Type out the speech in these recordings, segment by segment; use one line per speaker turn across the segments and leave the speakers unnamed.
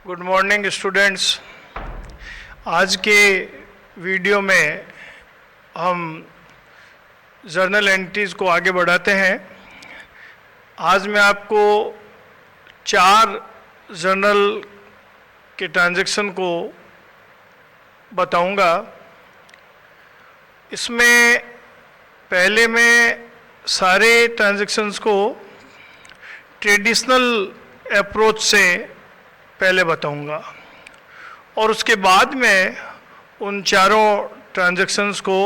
Good morning students. आज के video में हम जर्नल एंट्रीज़ को आगे बढ़ाते हैं। आज मैं आपको 4 जर्नल के ट्रांजैक्शन को बताऊंगा। इसमें पहले मैं सारे ट्रांजैक्शंस को ट्रेडिशनल अप्रोच से पहले बताऊंगा और उसके बाद में उन चारों ट्रांजैक्शंस को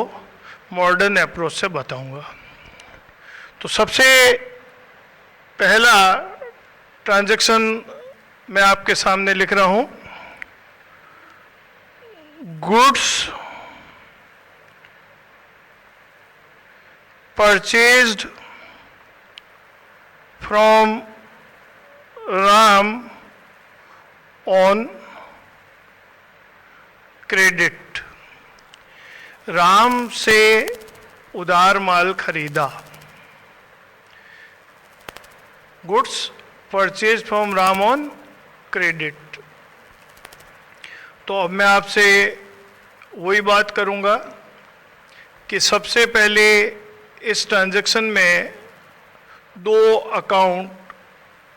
मॉडर्न अप्रोच से बताऊंगा। तो सबसे पहला ट्रांजैक्शन मैं आपके सामने लिख रहा हूं। Goods purchased from Ram on credit. Ram से उधार माल खरीदा। Goods purchase from Ram on credit. तो अब मैं आपसे वही बात करूंगा कि सबसे पहले इस ट्रांजैक्शन में 2 अकाउंट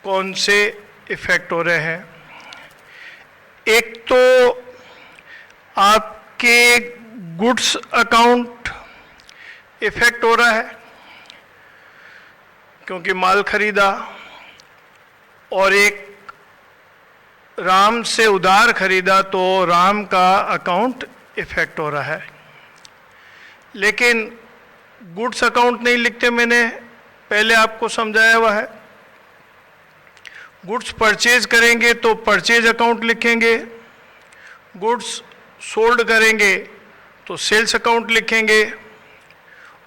कौन से इफेक्ट हो रहे हैं। एक तो आपके गुड्स अकाउंट इफेक्ट हो रहा है क्योंकि माल खरीदा, और एक राम से उधार खरीदा तो राम का अकाउंट इफेक्ट हो रहा है। लेकिन गुड्स अकाउंट नहीं लिखते, मैंने पहले आपको समझाया हुआ है। गुड्स परचेज करेंगे तो परचेज अकाउंट लिखेंगे, गुड्स सोल्ड करेंगे तो सेल्स अकाउंट लिखेंगे,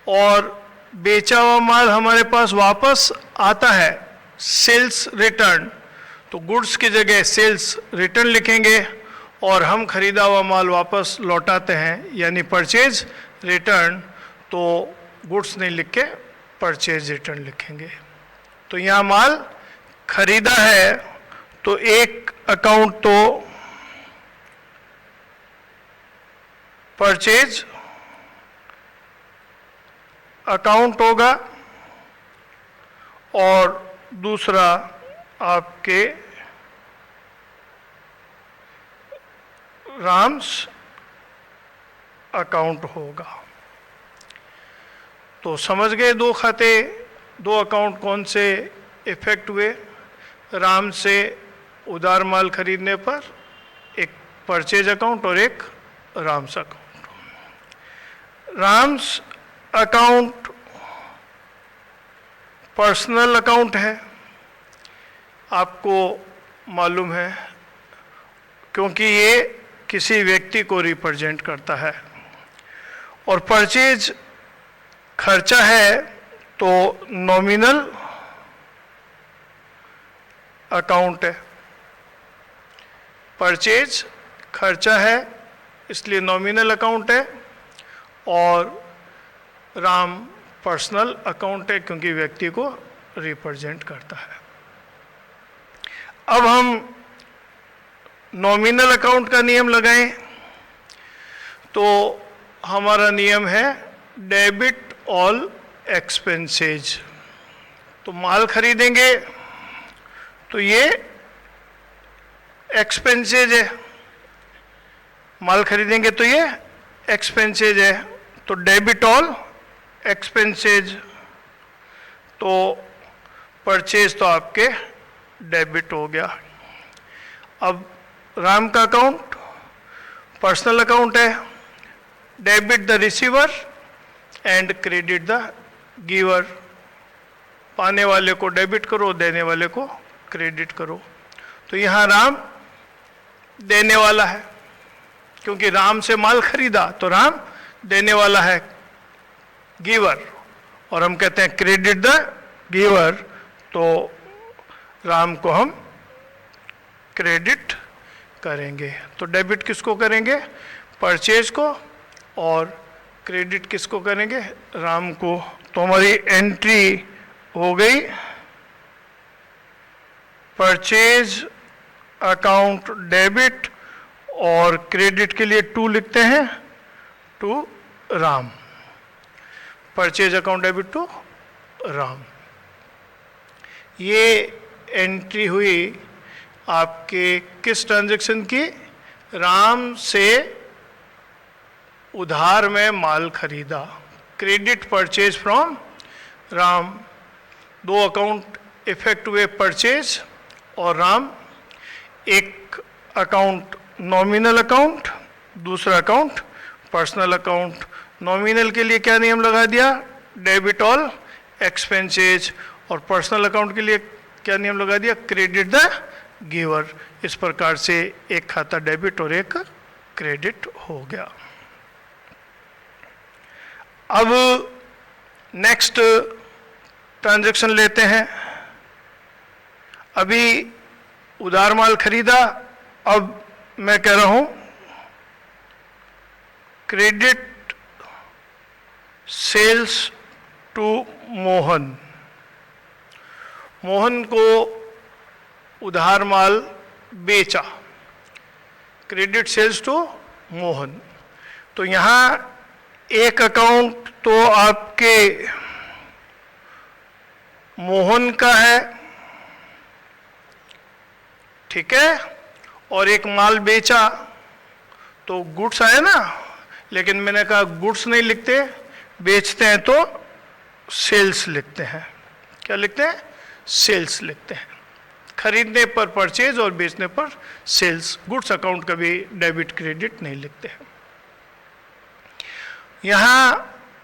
और बेचा हुआ माल हमारे पास वापस आता है सेल्स रिटर्न, तो गुड्स की जगह सेल्स रिटर्न लिखेंगे, और हम खरीदा हुआ माल वापस लौटाते हैं यानी परचेज रिटर्न, तो गुड्स नहीं लिख के परचेज रिटर्न लिखेंगे। तो यहाँ माल खरीदा है तो एक अकाउंट तो परचेज अकाउंट होगा और दूसरा आपके राम्स अकाउंट होगा। तो समझ गए 2 खाते, 2 अकाउंट कौन से इफेक्ट हुए। राम से उधार माल खरीदने पर एक परचेज अकाउंट और एक Ram's account. Ram's account personal account है, आपको मालूम है, क्योंकि ये किसी व्यक्ति को रिप्रेजेंट करता है। और परचेज खर्चा है तो नॉमिनल अकाउंट है। परचेज खर्चा है इसलिए नॉमिनल अकाउंट है, और राम पर्सनल अकाउंट है क्योंकि व्यक्ति को रिप्रेजेंट करता है। अब हम नॉमिनल अकाउंट का नियम लगाएं तो हमारा नियम है डेबिट ऑल एक्सपेंसेज। तो माल खरीदेंगे तो ये एक्सपेंसेज है, माल खरीदेंगे तो ये एक्सपेंसेज है, तो डेबिट ऑल एक्सपेंसेज। तो परचेज तो आपके डेबिट हो गया। अब राम का अकाउंट पर्सनल अकाउंट है, debit the receiver and credit the giver. पाने वाले को डेबिट करो, देने वाले को क्रेडिट करो। तो यहाँ राम देने वाला है क्योंकि राम से माल खरीदा, तो राम देने वाला है गिवर, और हम कहते हैं क्रेडिट द गिवर, तो राम को हम क्रेडिट करेंगे। तो डेबिट किसको करेंगे? परचेज को, और क्रेडिट किसको करेंगे? राम को। तो हमारी एंट्री हो गई परचेज अकाउंट डेबिट और क्रेडिट के लिए टू लिखते हैं, to Ram, purchase account debit to Ram. ये एंट्री हुई आपके किस ट्रांजैक्शन की? राम से उधार में माल खरीदा, क्रेडिट परचेज फ्रॉम राम। दो अकाउंट इफेक्ट हुए, परचेज और राम। एक अकाउंट नॉमिनल अकाउंट, दूसरा अकाउंट पर्सनल अकाउंट। नॉमिनल के लिए क्या नियम लगा दिया? Debit all expenses. और पर्सनल अकाउंट के लिए क्या नियम लगा दिया? Credit the giver. इस प्रकार से एक खाता डेबिट और एक क्रेडिट हो गया। अब नेक्स्ट ट्रांजैक्शन लेते हैं। अभी उधार माल खरीदा, अब मैं कह रहा हूं credit sales to Mohan. Mohan को उधार माल बेचा, क्रेडिट सेल्स टू मोहन। तो यहां एक अकाउंट तो आपके मोहन का है, ठीक है, और एक माल बेचा तो गुड्स आए ना, लेकिन मैंने कहा गुड्स नहीं लिखते, बेचते हैं तो सेल्स लिखते हैं। क्या लिखते हैं? सेल्स लिखते हैं। खरीदने पर परचेज और बेचने पर सेल्स। गुड्स अकाउंट कभी डेबिट क्रेडिट नहीं लिखते हैं। यहां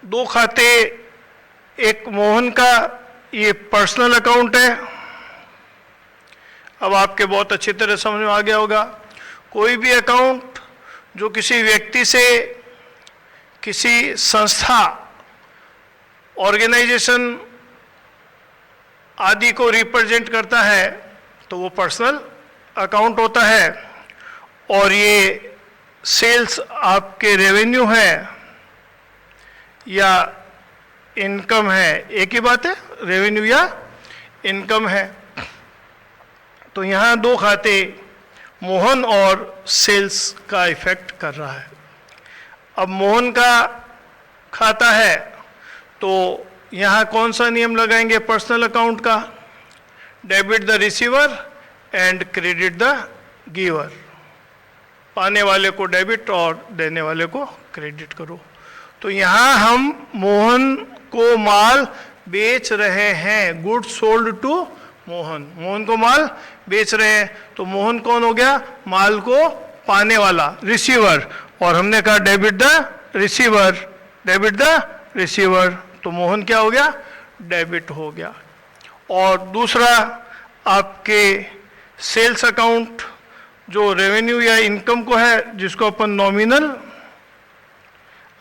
दो खाते, एक मोहन का ये पर्सनल अकाउंट है। अब आपके बहुत अच्छी तरह समझ में आ गया होगा, कोई भी अकाउंट जो किसी व्यक्ति से, किसी संस्था, ऑर्गेनाइजेशन आदि को रिप्रेजेंट करता है तो वो पर्सनल अकाउंट होता है। और ये सेल्स आपके रेवेन्यू है या इनकम है, एक ही बात है, रेवेन्यू या इनकम है। तो यहाँ दो खाते मोहन और सेल्स का इफेक्ट कर रहा है। अब मोहन का खाता है तो यहाँ कौन सा नियम लगाएंगे? पर्सनल अकाउंट का, debit the receiver and credit the giver. पाने वाले को डेबिट और देने वाले को क्रेडिट करो। तो यहाँ हम मोहन को माल बेच रहे हैं, goods sold to Mohan. Mohan को माल बेच रहे हैं तो मोहन कौन हो गया? माल को पाने वाला, रिसीवर। और हमने कहा debit the receiver, debit the receiver, तो मोहन क्या हो गया? डेबिट हो गया। और दूसरा आपके सेल्स अकाउंट जो रेवेन्यू या इनकम को है, जिसको अपन नॉमिनल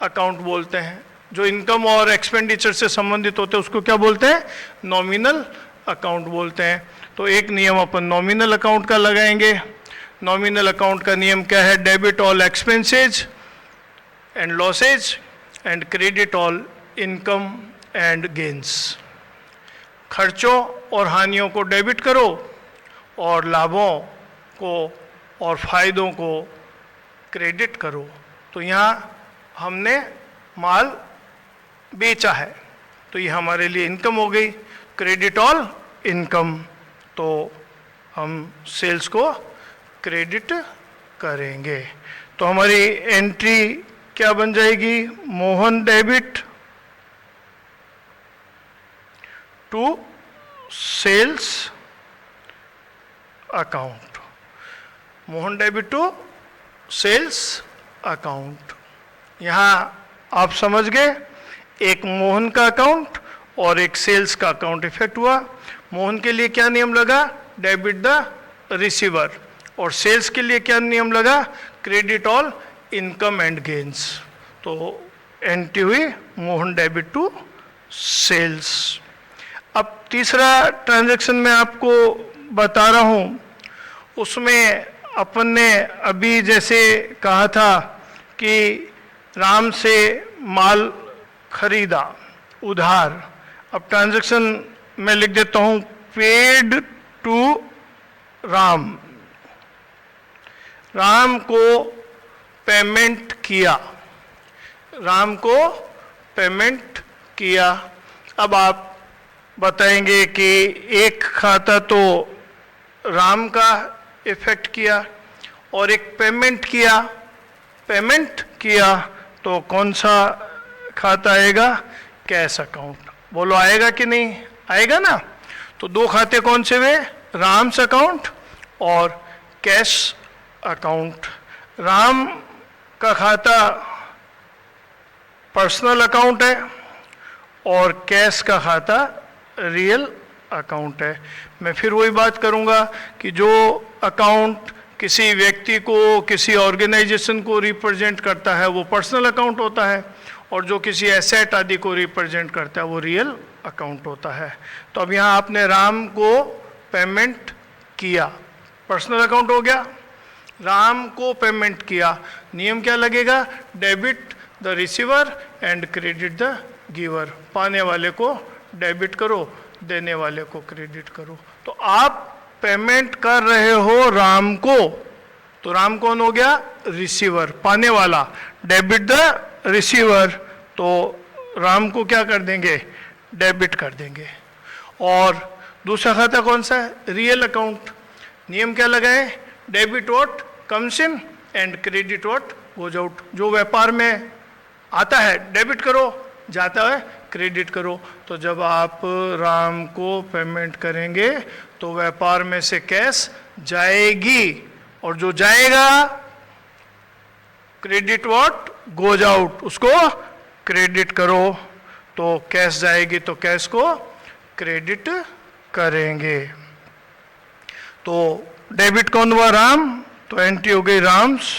अकाउंट बोलते हैं। जो इनकम और एक्सपेंडिचर से संबंधित होते हैं उसको क्या बोलते हैं? नॉमिनल अकाउंट बोलते हैं। तो एक नियम अपन नॉमिनल अकाउंट का लगाएंगे। नॉमिनल अकाउंट का नियम क्या है? Debit all expenses and losses and credit all income and gains. खर्चों और हानियों को डेबिट करो और लाभों को और फायदों को क्रेडिट करो। तो यहाँ हमने माल बेचा है तो ये हमारे लिए इनकम हो गई, क्रेडिट ऑल इनकम। तो हम सेल्स को क्रेडिट करेंगे। तो हमारी एंट्री क्या बन जाएगी? Mohan debit to sales account. Mohan debit to sales account. यहाँ आप समझ गए, एक मोहन का अकाउंट और एक सेल्स का अकाउंट इफेक्ट हुआ। मोहन के लिए क्या नियम लगा? Debit the receiver. और सेल्स के लिए क्या नियम लगा? Credit all income and gains. तो एंट्री हुई मोहन डेबिट टू सेल्स। अब तीसरा ट्रांजैक्शन मैं आपको बता रहा हूँ, उसमें अपन ने अभी जैसे कहा था कि राम से माल खरीदा उधार। अब ट्रांजैक्शन मैं लिख देता हूँ, पेड टू राम, राम को पेमेंट किया, राम को पेमेंट किया। अब आप बताएंगे कि एक खाता तो राम का इफेक्ट किया और एक पेमेंट किया, पेमेंट किया तो कौन सा खाता आएगा? Cash account. बोलो आएगा कि नहीं आएगा ना? तो दो खाते कौन से हुए? राम्स अकाउंट और कैश अकाउंट। राम का खाता पर्सनल अकाउंट है और कैश का खाता रियल अकाउंट है। मैं फिर वही बात करूंगा कि जो अकाउंट किसी व्यक्ति को, किसी ऑर्गेनाइजेशन को रिप्रेजेंट करता है वो पर्सनल अकाउंट होता है, और जो किसी एसेट आदि को रिप्रेजेंट करता है वो रियल अकाउंट होता है। तो अब यहाँ आपने राम को पेमेंट किया, पर्सनल अकाउंट हो गया। राम को पेमेंट किया, नियम क्या लगेगा? Debit the receiver and credit the giver. पाने वाले को डेबिट करो, देने वाले को क्रेडिट करो। तो आप पेमेंट कर रहे हो राम को, तो राम कौन हो गया? रिसीवर, पाने वाला। डेबिट द रिसीवर, तो राम को क्या कर देंगे? डेबिट कर देंगे। और दूसरा खाता कौन सा है? Real account. नियम क्या लगाए? Debit what comes in and credit what goes out. जो व्यापार में आता है डेबिट करो, जाता है क्रेडिट करो। तो जब आप राम को पेमेंट करेंगे तो व्यापार में से कैश जाएगी, और जो जाएगा क्रेडिट व्हाट गोज आउट, उसको क्रेडिट करो। तो कैश जाएगी तो कैश को क्रेडिट करेंगे। तो डेबिट कौन हुआ? राम, तो एंट्री हो गई राम्स।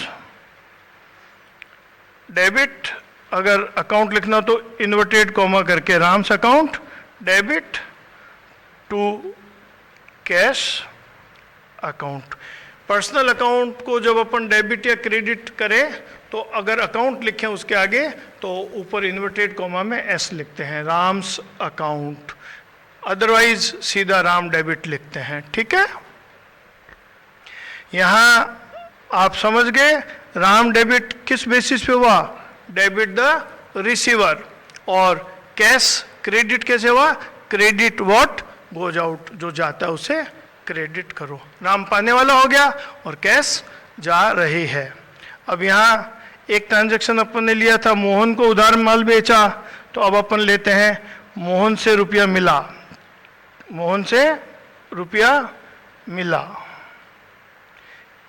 डेबिट, अगर अकाउंट लिखना तो इन्वर्टेड कॉमा करके Ram's account, debit to cash account. Personal account को जब अपन डेबिट या क्रेडिट करें तो अगर अकाउंट लिखें उसके आगे तो ऊपर इन्वर्टेड कॉमा में एस लिखते हैं, राम्स अकाउंट। अदरवाइज सीधा राम डेबिट लिखते हैं। ठीक है, यहां आप समझ गए राम डेबिट किस बेसिस पे हुआ? Debit the receiver. और कैश क्रेडिट कैसे हुआ? क्रेडिट व्हाट गोज आउट, जो जाता है उसे क्रेडिट करो। राम पाने वाला हो गया और कैश जा रही है। अब यहाँ एक ट्रांजैक्शन अपन ने लिया था, मोहन को उधार माल बेचा, तो अब अपन लेते हैं मोहन से रुपया मिला, मोहन से रुपया मिला।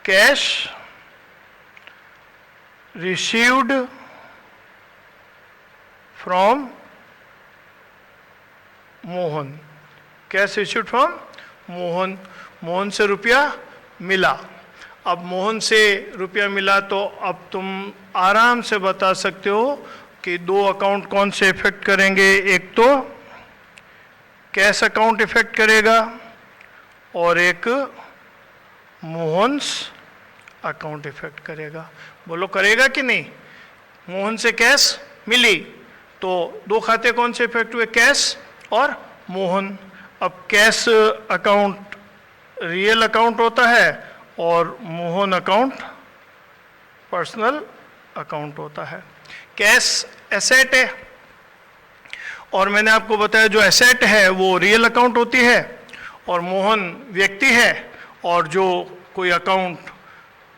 Cash received from Mohan, cash received from Mohan. Mohan से रुपया मिला। अब मोहन से रुपया मिला तो अब तुम आराम से बता सकते हो कि दो अकाउंट कौन से इफेक्ट करेंगे। एक तो कैश अकाउंट इफेक्ट करेगा और एक मोहन्स अकाउंट इफेक्ट करेगा। बोलो करेगा कि नहीं? मोहन से कैश मिली तो दो खाते कौन से इफेक्ट हुए? कैश और मोहन। अब कैश अकाउंट रियल अकाउंट होता है और मोहन अकाउंट पर्सनल अकाउंट होता है। कैश एसेट है और मैंने आपको बताया जो एसेट है वो रियल अकाउंट होती है, और मोहन व्यक्ति है, और जो कोई अकाउंट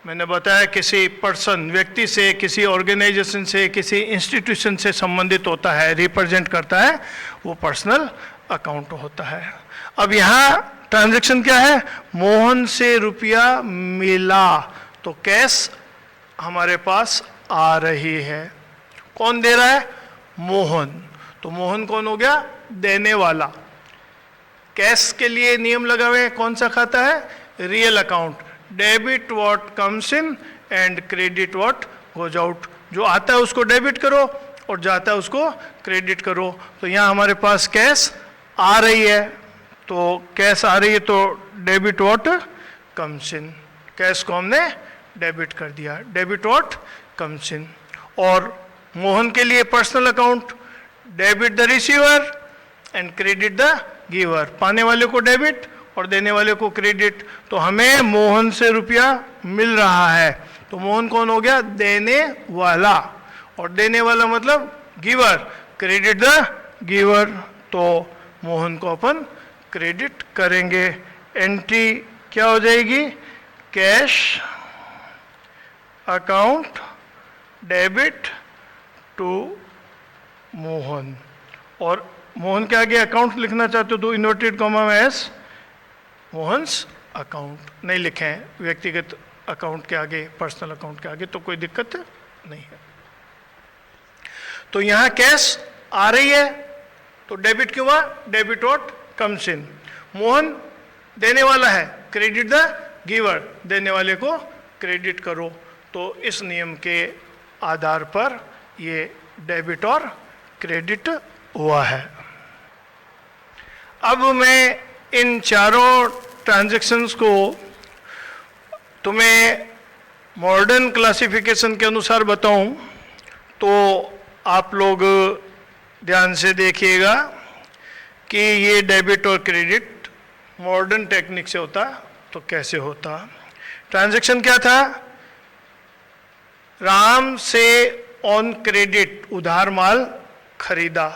मैंने बताया किसी पर्सन, व्यक्ति से, किसी ऑर्गेनाइजेशन से, किसी इंस्टीट्यूशन से संबंधित होता है, रिप्रेजेंट करता है, वो पर्सनल अकाउंट होता है। अब यहाँ ट्रांजैक्शन क्या है? मोहन से रुपया मिला, तो कैश हमारे पास आ रही है। कौन दे रहा है? मोहन। तो मोहन कौन हो गया? देने वाला। कैश के लिए नियम लगा हुए हैं, कौन सा खाता है? Real account. Debit what comes in and credit what goes out. जो आता है उसको डेबिट करो और जाता है उसको क्रेडिट करो। तो यहाँ हमारे पास कैश आ रही है, तो कैश आ रही है तो debit what comes in, cash को हमने डेबिट कर दिया, डेबिट व्हाट कम्स इन। और मोहन के लिए personal account, debit the receiver and credit the giver. पाने वाले को डेबिट और देने वाले को क्रेडिट। तो हमें मोहन से रुपया मिल रहा है। तो मोहन कौन हो गया? देने वाला। और देने वाला मतलब गिवर, क्रेडिट द गिवर। तो मोहन को अपन क्रेडिट करेंगे। एंट्री क्या हो जाएगी? Cash account debit to Mohan. और मोहन के आगे अकाउंट लिखना चाहते हो तो इन्वर्टेड कॉमा में एस, मोहन्स अकाउंट नहीं लिखे हैं व्यक्तिगत अकाउंट के आगे, पर्सनल अकाउंट के आगे, तो कोई दिक्कत नहीं है। तो यहां कैश आ रही है तो डेबिट क्यों हुआ? Debit what comes in. Mohan देने वाला है, क्रेडिट द गिवर, देने वाले को क्रेडिट करो। तो इस नियम के आधार पर ये डेबिट और क्रेडिट हुआ है। अब मैं इन चारों ट्रांजैक्शंस को तुम्हें मॉडर्न क्लासिफिकेशन के अनुसार बताऊं तो आप लोग ध्यान से देखिएगा कि ये डेबिट और क्रेडिट मॉडर्न टेक्निक से होता तो कैसे होता। ट्रांजैक्शन क्या था? राम से ऑन क्रेडिट उधार माल खरीदा,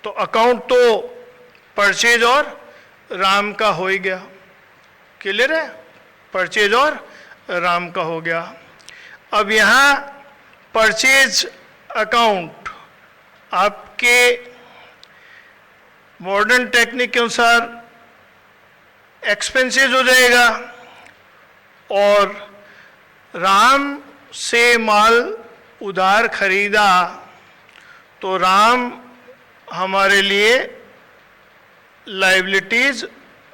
तो अकाउंट तो परचेज और राम का हो ही गया। क्लियर है? परचेज और राम का हो गया। अब यहाँ परचेज अकाउंट आपके मॉडर्न टेक्निक के अनुसार एक्सपेंसेस हो जाएगा और राम से माल उधार खरीदा तो राम हमारे लिए लायबिलिटीज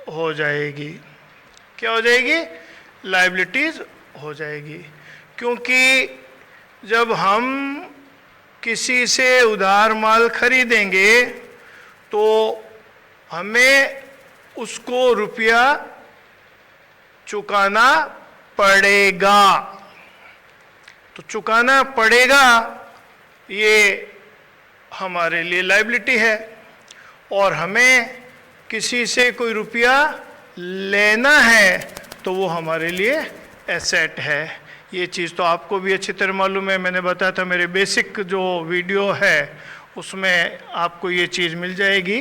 हो जाएगी। क्या हो जाएगी? लायबिलिटीज हो जाएगी। क्योंकि जब हम किसी से उधार माल खरीदेंगे तो हमें उसको रुपया चुकाना पड़ेगा। तो चुकाना पड़ेगा ये हमारे लिए लायबिलिटी है। और हमें किसी से कोई रुपया लेना है तो वो हमारे लिए एसेट है। ये चीज़ तो आपको भी अच्छी तरह मालूम है, मैंने बताया था मेरे बेसिक जो वीडियो है उसमें आपको ये चीज़ मिल जाएगी।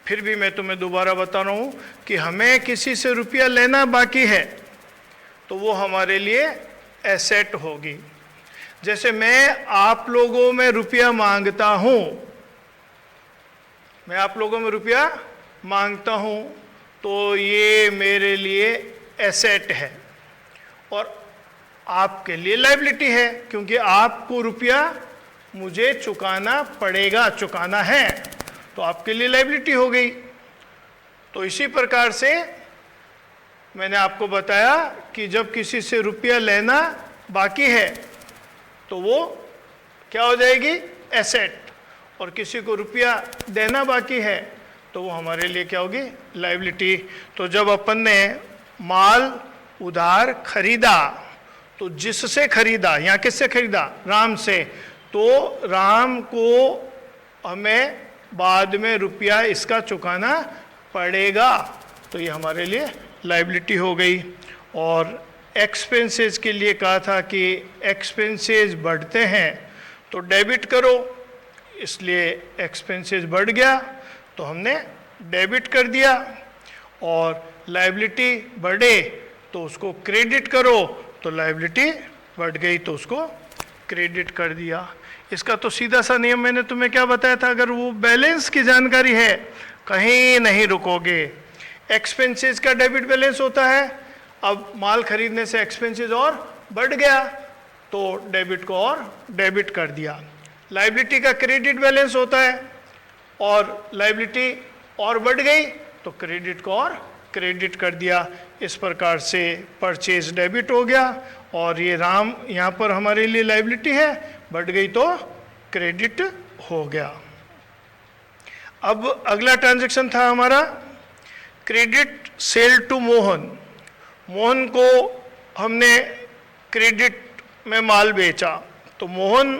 फिर भी मैं तुम्हें दोबारा बता रहा हूँ कि हमें किसी से रुपया लेना बाकी है तो वो हमारे लिए एसेट होगी। जैसे मैं आप लोगों में रुपया मांगता हूँ, मैं आप लोगों में रुपया मांगता हूँ तो ये मेरे लिए एसेट है और आपके लिए लायबिलिटी है, क्योंकि आपको रुपया मुझे चुकाना पड़ेगा, चुकाना है, तो आपके लिए लायबिलिटी हो गई। तो इसी प्रकार से मैंने आपको बताया कि जब किसी से रुपया लेना बाकी है तो वो क्या हो जाएगी? एसेट। और किसी को रुपया देना बाकी है तो वो हमारे लिए क्या होगी? लायबिलिटी। तो जब अपन ने माल उधार खरीदा तो जिससे खरीदा, यहाँ किससे खरीदा? राम से, तो राम को हमें बाद में रुपया इसका चुकाना पड़ेगा, तो ये हमारे लिए लायबिलिटी हो गई। और एक्सपेंसेस के लिए कहा था कि एक्सपेंसेस बढ़ते हैं तो डेबिट करो, इसलिए एक्सपेंसेस बढ़ गया तो हमने डेबिट कर दिया। और लायबिलिटी बढ़े तो उसको क्रेडिट करो, तो लायबिलिटी बढ़ गई तो उसको क्रेडिट कर दिया। इसका तो सीधा सा नियम मैंने तुम्हें क्या बताया था, अगर वो बैलेंस की जानकारी है कहीं नहीं रुकोगे। एक्सपेंसेस का डेबिट बैलेंस होता है, अब माल खरीदने से एक्सपेंसेस और बढ़ गया तो डेबिट को और डेबिट कर दिया। लायबिलिटी का क्रेडिट बैलेंस होता है और लायबिलिटी और बढ़ गई तो क्रेडिट को और क्रेडिट कर दिया। इस प्रकार से परचेज डेबिट हो गया और ये राम यहाँ पर हमारे लिए लायबिलिटी है, बढ़ गई तो क्रेडिट हो गया। अब अगला ट्रांजैक्शन था हमारा credit sale to Mohan. Mohan को हमने क्रेडिट में माल बेचा, तो मोहन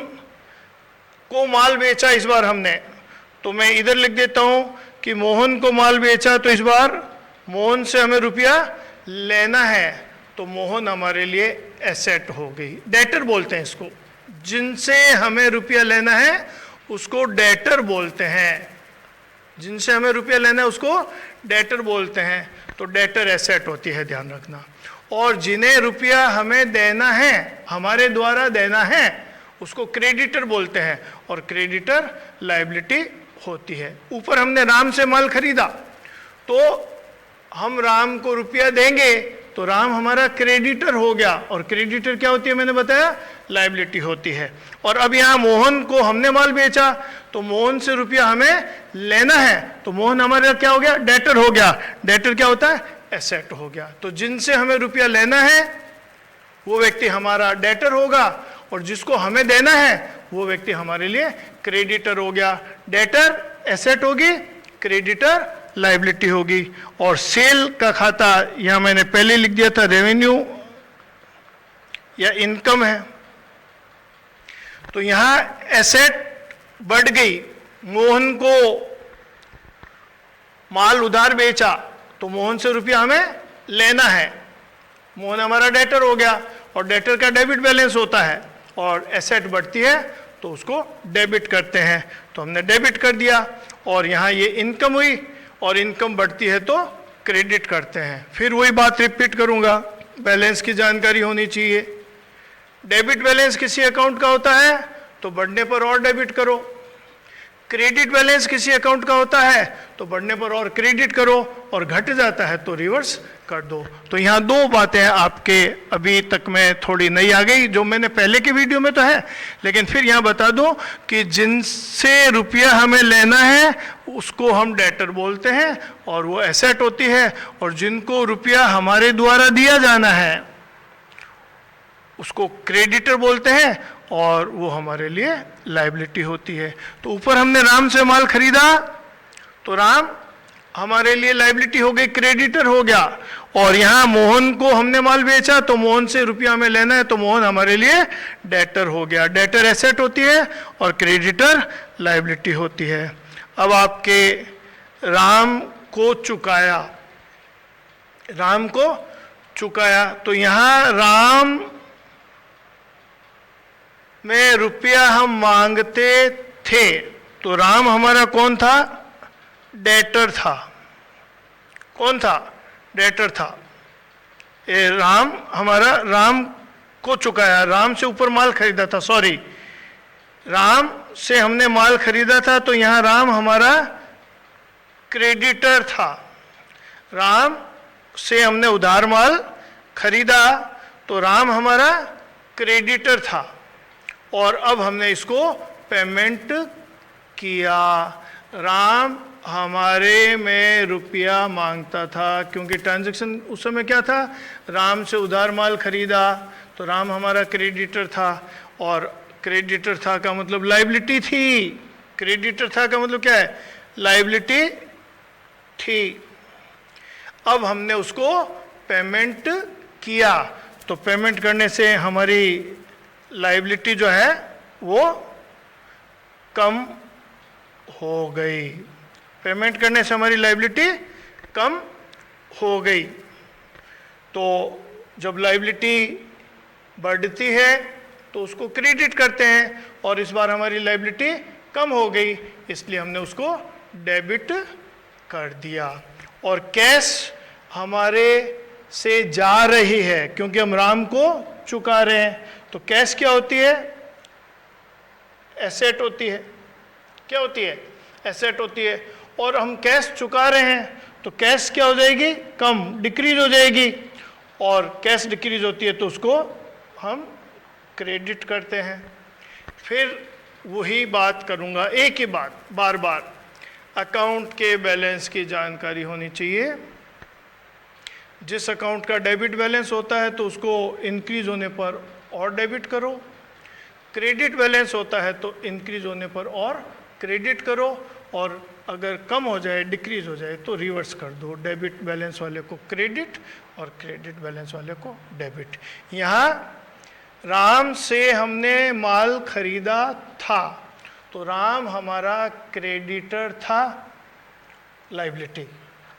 को माल बेचा इस बार हमने, तो मैं इधर लिख देता हूं कि मोहन को माल बेचा, तो इस बार मोहन से हमें रुपया लेना है, तो मोहन हमारे लिए एसेट हो गई। डेटर बोलते हैं इसको, जिनसे हमें रुपया लेना है उसको डेटर बोलते हैं। जिनसे हमें रुपया लेना है उसको डेटर बोलते हैं। तो डेटर एसेट होती है, ध्यान रखना। और जिन्हें रुपया हमें देना है, हमारे द्वारा देना है, उसको क्रेडिटर बोलते हैं। और क्रेडिटर लायबिलिटी होती है। ऊपर हमने राम से माल खरीदा, तो हम राम को रुपया देंगे तो राम हमारा क्रेडिटर हो गया। और क्रेडिटर क्या होती है, मैंने बताया, लायबिलिटी होती है। और अब यहाँ मोहन को हमने माल बेचा, तो मोहन से रुपया हमें लेना है, तो मोहन हमारा क्या हो गया, डेटर हो गया। डेटर क्या होता है, एसेट हो गया। तो जिनसे हमें रुपया लेना है वो व्यक्ति हमारा डेटर होगा, और जिसको हमें देना है वो व्यक्ति हमारे लिए क्रेडिटर हो गया। डेटर एसेट होगी, क्रेडिटर लायबिलिटी होगी। और सेल का खाता यहां मैंने पहले लिख दिया था, रेवेन्यू या इनकम है। तो यहां एसेट बढ़ गई, मोहन को माल उधार बेचा तो मोहन से रुपया हमें लेना है, मोहन हमारा डेटर हो गया। और डेटर का डेबिट बैलेंस होता है, और एसेट बढ़ती है तो उसको डेबिट करते हैं, तो हमने डेबिट कर दिया। और यहाँ ये इनकम हुई, और इनकम बढ़ती है तो क्रेडिट करते हैं। फिर वही बात रिपीट करूँगा, बैलेंस की जानकारी होनी चाहिए। डेबिट बैलेंस किसी अकाउंट का होता है तो बढ़ने पर और डेबिट करो, क्रेडिट बैलेंस किसी अकाउंट का होता है तो बढ़ने पर और क्रेडिट करो, और घट जाता है तो रिवर्स कर दो। तो यहाँ दो बातें आपके अभी तक में थोड़ी नई आ गई, जो मैंने पहले की वीडियो में तो है, लेकिन फिर यहाँ बता दो कि जिनसे रुपया हमें लेना है उसको हम डेटर बोलते हैं, और वो एसेट होती है। और जिनको रुपया हमारे द्वारा दिया जाना है उसको क्रेडिटर बोलते हैं, और वो हमारे लिए लायबिलिटी होती है। तो ऊपर हमने राम से माल खरीदा तो राम हमारे लिए लायबिलिटी हो गई, क्रेडिटर हो गया। और यहाँ मोहन को हमने माल बेचा तो मोहन से रुपया हमें लेना है, तो मोहन हमारे लिए डेटर हो गया। डेटर एसेट होती है और क्रेडिटर लायबिलिटी होती है। अब आपके राम को चुकाया, राम को चुकाया, तो यहाँ राम में रुपया हम मांगते थे, तो राम हमारा कौन था, डेटर था। कौन था, डेटर था। ये राम हमारा, राम को चुकाया, राम से ऊपर माल खरीदा था, सॉरी, राम से हमने माल खरीदा था, तो यहाँ राम हमारा क्रेडिटर था। राम से हमने उधार माल खरीदा तो राम हमारा क्रेडिटर था, और अब हमने इसको पेमेंट किया। राम हमारे में रुपया मांगता था, क्योंकि ट्रांजैक्शन उस समय क्या था, राम से उधार माल खरीदा तो राम हमारा क्रेडिटर था, और क्रेडिटर था का मतलब लायबिलिटी थी। क्रेडिटर था का मतलब क्या है, लायबिलिटी थी। अब हमने उसको पेमेंट किया, तो पेमेंट करने से हमारी लायबिलिटी जो है वो कम हो गई। पेमेंट करने से हमारी लायबिलिटी कम हो गई। तो जब लायबिलिटी बढ़ती है तो उसको क्रेडिट करते हैं, और इस बार हमारी लायबिलिटी कम हो गई इसलिए हमने उसको डेबिट कर दिया। और कैश हमारे से जा रही है क्योंकि हम राम को चुका रहे हैं, तो कैश क्या होती है, एसेट होती है। क्या होती है, एसेट होती है। और हम कैश चुका रहे हैं तो कैश क्या हो जाएगी, कम, डिक्रीज हो जाएगी, और कैश डिक्रीज होती है तो उसको हम क्रेडिट करते हैं। फिर वही बात करूंगा, एक ही बात बार बार, अकाउंट के बैलेंस की जानकारी होनी चाहिए। जिस अकाउंट का डेबिट बैलेंस होता है तो उसको इंक्रीज होने पर और डेबिट करो, क्रेडिट बैलेंस होता है तो इंक्रीज होने पर और क्रेडिट करो, और अगर कम हो जाए, डिक्रीज हो जाए तो रिवर्स कर दो, डेबिट बैलेंस वाले को क्रेडिट और क्रेडिट बैलेंस वाले को डेबिट। यहाँ राम से हमने माल खरीदा था तो राम हमारा क्रेडिटर था, लायबिलिटी।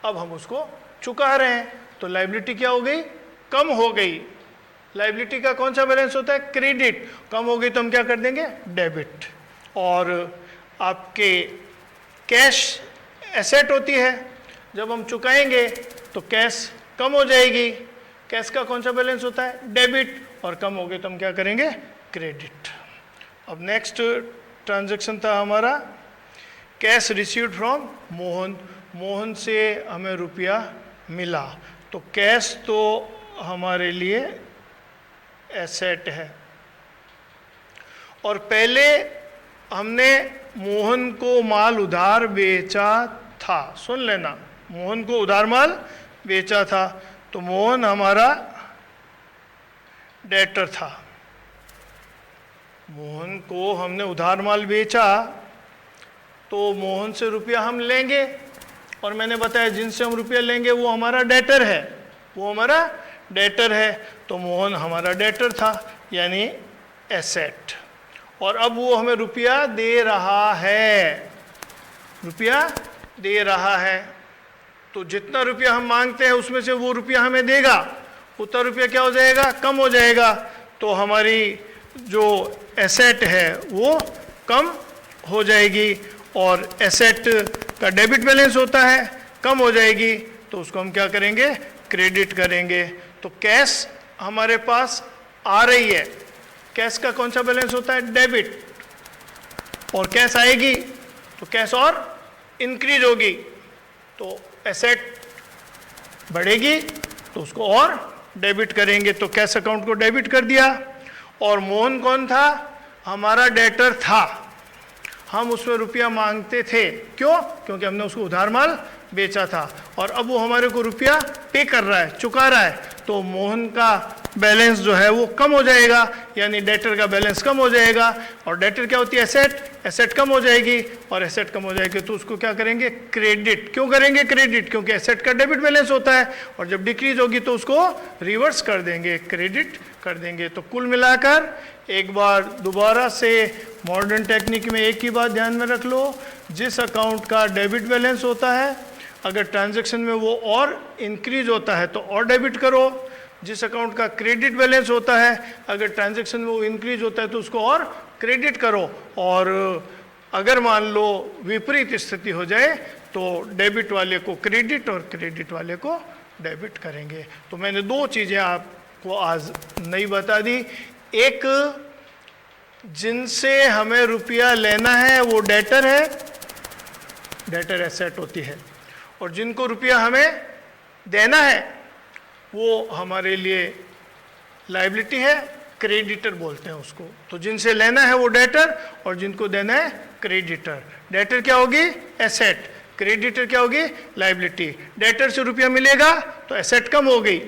अब हम उसको चुका रहे हैं तो लायबिलिटी क्या हो गई, कम हो गई, लाइबिलिटी का कौन सा बैलेंस होता है? क्रेडिट। कम हो गई तो हम क्या कर देंगे? डेबिट। और आपके कैश एसेट होती है, जब हम चुकाएंगे तो कैश कम हो जाएगी, कैश का कौन सा बैलेंस होता है? डेबिट। और कम हो गई तो हम क्या करेंगे? क्रेडिट। अब नेक्स्ट ट्रांजैक्शन था हमारा cash received from Mohan. Mohan से हमें रुपया मिला, तो कैश तो हमारे लिए एसेट है, और पहले हमने मोहन को माल उधार बेचा था। सुन लेना, मोहन को उधार माल बेचा था, तो मोहन हमारा डेटर था। मोहन को हमने उधार माल बेचा तो मोहन से रुपया हम लेंगे, और मैंने बताया जिनसे हम रुपया लेंगे वो हमारा डेटर है, वो हमारा डेटर है, तो मोहन हमारा डेटर था यानी एसेट। और अब वो हमें रुपया दे रहा है, रुपया दे रहा है, तो जितना रुपया हम मांगते हैं उसमें से वो रुपया हमें देगा, उतना रुपया क्या हो जाएगा? कम हो जाएगा। तो हमारी जो एसेट है वो कम हो जाएगी, और एसेट का डेबिट बैलेंस होता है, कम हो जाएगी, तो उसको हम क्या करेंगे? क्रेडिट करेंगे। तो कैश हमारे पास आ रही है, कैश का कौन सा बैलेंस होता है? डेबिट। और कैश आएगी तो कैश और इंक्रीज होगी, तो एसेट बढ़ेगी तो उसको और डेबिट करेंगे, तो कैश अकाउंट को डेबिट कर दिया। और मोहन कौन था? हमारा डेटर था, हम उसमें रुपया मांगते थे, क्यों? क्योंकि हमने उसको उधार माल बेचा था, और अब वो हमारे को रुपया पे कर रहा है, चुका रहा है, तो मोहन का बैलेंस जो है वो कम हो जाएगा, यानी डेटर का बैलेंस कम हो जाएगा। और डेटर क्या होती है? एसेट। एसेट कम हो जाएगी, और एसेट कम हो जाएगी तो उसको क्या करेंगे? क्रेडिट। क्यों करेंगे क्रेडिट? क्योंकि एसेट का डेबिट बैलेंस होता है, और जब डिक्रीज होगी तो उसको रिवर्स कर देंगे, क्रेडिट कर देंगे। तो कुल मिलाकर एक बार दोबारा से मॉडर्न टेक्निक में एक ही बात ध्यान में रख लो, जिस अकाउंट का डेबिट बैलेंस होता है अगर ट्रांजैक्शन में वो और इंक्रीज होता है तो और डेबिट करो, जिस अकाउंट का क्रेडिट बैलेंस होता है अगर ट्रांजैक्शन में वो इंक्रीज होता है तो उसको और क्रेडिट करो, और अगर मान लो विपरीत स्थिति हो जाए तो डेबिट वाले को क्रेडिट और क्रेडिट वाले को डेबिट करेंगे। तो मैंने दो चीज़ें आपको आज नई बता दी, एक जिनसे हमें रुपया लेना है वो डेटर है, डेटर एसेट होती है, और जिनको रुपया हमें देना है वो हमारे लिए लायबिलिटी है, क्रेडिटर बोलते हैं उसको। तो जिनसे लेना है वो डेटर और जिनको देना है क्रेडिटर। डेटर क्या होगी? एसेट। क्रेडिटर क्या होगी? लायबिलिटी। डेटर से रुपया मिलेगा तो एसेट कम हो गई,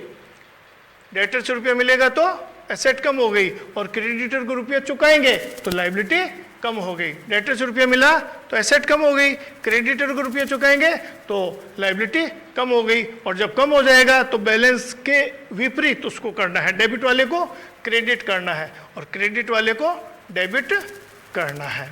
डेटर से रुपया मिलेगा तो एसेट कम हो गई, और क्रेडिटर को रुपया चुकाएंगे तो लायबिलिटी कम हो गई। डेटर से रुपया मिला तो एसेट कम हो गई, क्रेडिटर को रुपया चुकाएंगे तो लायबिलिटी कम हो गई, और जब कम हो जाएगा तो बैलेंस के विपरीत उसको करना है, डेबिट वाले को क्रेडिट करना है और क्रेडिट वाले को डेबिट करना है।